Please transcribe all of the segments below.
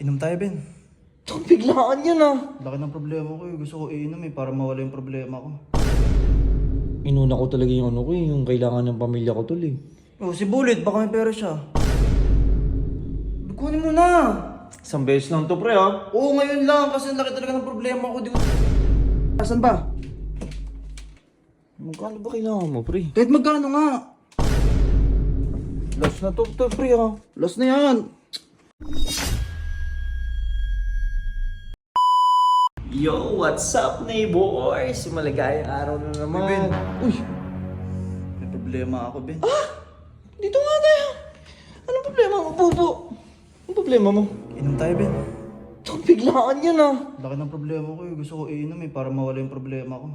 Inom tayo, Ben. Biglaan yan ah. Laki ng problema ko eh. Gusto ko iinom eh, para mawala yung problema ko. Inuna ko talaga yung ano ko eh, yung kailangan ng pamilya ko tol eh. Oh, si Bullet, baka may pera siya. Kunin mo na! Isang beses lang to pre ah. Oo, ngayon lang, kasi ang laki talaga ng problema ko. Di ko... Asan ba? Magkano ba kailangan mo pre? Kahit magkano nga. Last na to pre ah. Last na yan. Yo, what's up neighbors? Maligayang araw na naman. Ben. Uy, May problema ako, Ben. dito nga tayo. Anong problema mo, Bubo? Anong problema mo? Inom tayo, Ben. Biglaan yan ah. Laki ng problema ko eh. Gusto ko iinom eh, para mawala yung problema ko.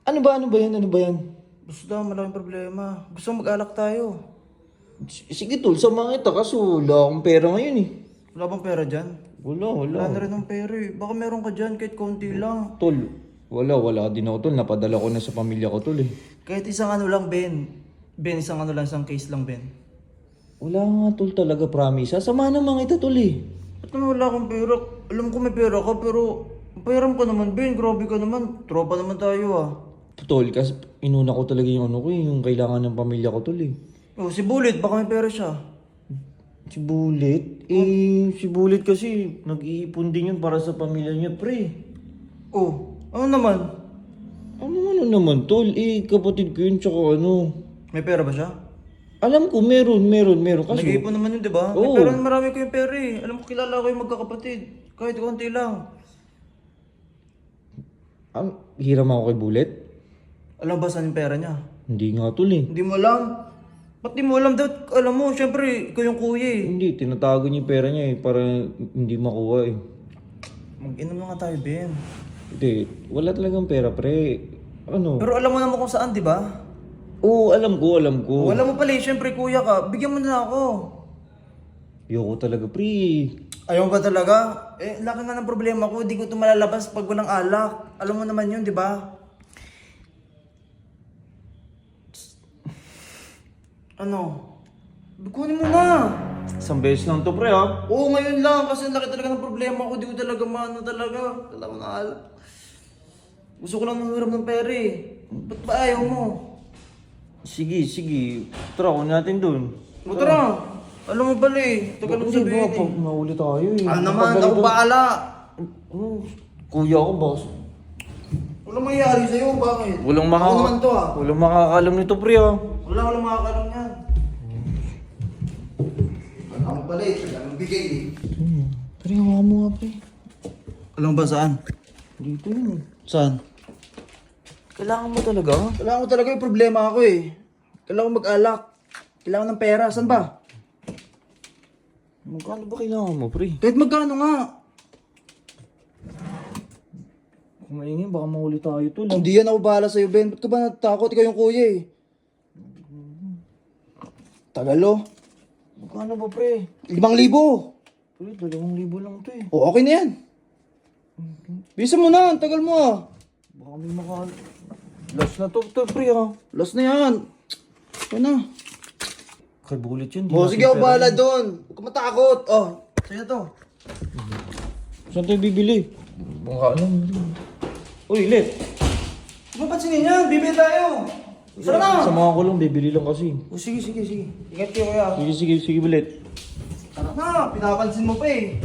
Ano ba yan? Ano ba yan? Basta malaking problema. Gusto ko mag-alak tayo. Sige tol, samahan kita kaso wala akong pera ngayon eh. Wala bang pera dyan? Wala. Wala na rin ng pera eh. Baka meron ka dyan, kahit konti lang. Tol, wala din ako tol. Napadala ko na sa pamilya ko tol eh. Kahit isang ano lang, Ben. Ben, isang ano lang, isang case lang, Ben. Wala nga tol talaga, promise. Sasamahan naman kita tol eh. Ba't naman wala akong pera? Alam ko may pera ka, pero pahiram ka naman, Ben. Grabe ka naman. Tropa naman tayo ah. Tol, kasi inuna ko talaga yung ano ko eh, yung kailangan ng pamilya ko tol eh. Oh, si Bullet, baka may pera siya. Si Bullet? Si Bullet kasi nag-iipon din yun para sa pamilya niya pre. Oh, ano naman? Ano naman tol, kapatid ko yun tsaka ano. May pera ba siya? Alam ko meron kasi. Nag-iipon naman yun, di ba? May Oo. pera, marami ko yung pera eh. Alam ko, kilala ko yung magkakapatid. Kahit konti lang. Hiram ako kay Bullet? Alam ba saan yung pera niya? Hindi nga tol eh. Hindi mo alam. Ba't di mo alam? Dapat alam mo, syempre, ikaw yung kuya eh. Hindi, tinatago niya yung pera niya eh, para hindi makuha eh. Mag-inom na nga tayo, Ben. Hindi, wala talagang pera pre. Ano? Pero alam mo naman kung saan, di ba? Oo, alam ko. Alam mo pala eh, syempre kuya ka, bigyan mo na ako. Ayoko talaga pre. Ayaw ba talaga? Eh, laki nga ng problema ko, di ko ito malalabas pag walang alak. Alam mo naman yun, di ba? Ano? Kunin mo na! Isang beses lang to pre ah. Oo, ngayon lang, kasi ang laki talaga ng problema ko, di ko talaga maano talaga. Wala ko na alak. Gusto ko lang manghiram ng pera eh. Ba't ba ayaw mo? Sige. Tara ko natin dun. O tara! Alam mo pala eh, tagal mo Hindi sabihin ba, pag eh. nahuli tayo eh. Ano naman, ako baala! Kuya ko boss. Walang mangyayari sa'yo, bakit? Ako naman to ah. Walang makakalam nito pre ah. Walang makakalam yan. Ako pala eh, tagal mo bigay eh. Pre, hawakan mo nga pre. Alam mo ba saan? Dito yun eh. Saan? Kailangan mo talaga ah. Kailangan ko talaga yung problema ako eh. Kailangan ko mag-alak. Kailangan ng pera. Saan ba? Magkano ba kailangan mo pre? Kahit magkano nga. Kung maingin baka mahuli tayo tol. Hindi yan ako bahala sa'yo, Ben. Ba't ka ba natatakot? Ikaw yung kuya eh. Tagalo. Magkano ba pre? 5,000. Pre, 2,000 lang to eh. O, okay na yan. Bisa mo na. Ang tagal mo ah. Baka may last na to pre ah. Last na yan. Okay na. Kay Bullet yun. O, sige ako bahala doon. Huwag ka matakot. Oh, sa'yo to. Saan tayo bibili? Baka ano. Uy, Let. Huwag mo pansinin yan. Bibili tayo. Saan na? Samahan ko lang, bibili lang kasi. O, sige. Ingat kayo kaya. Sige, Bullet. Tara na. Pinapansin mo pa eh.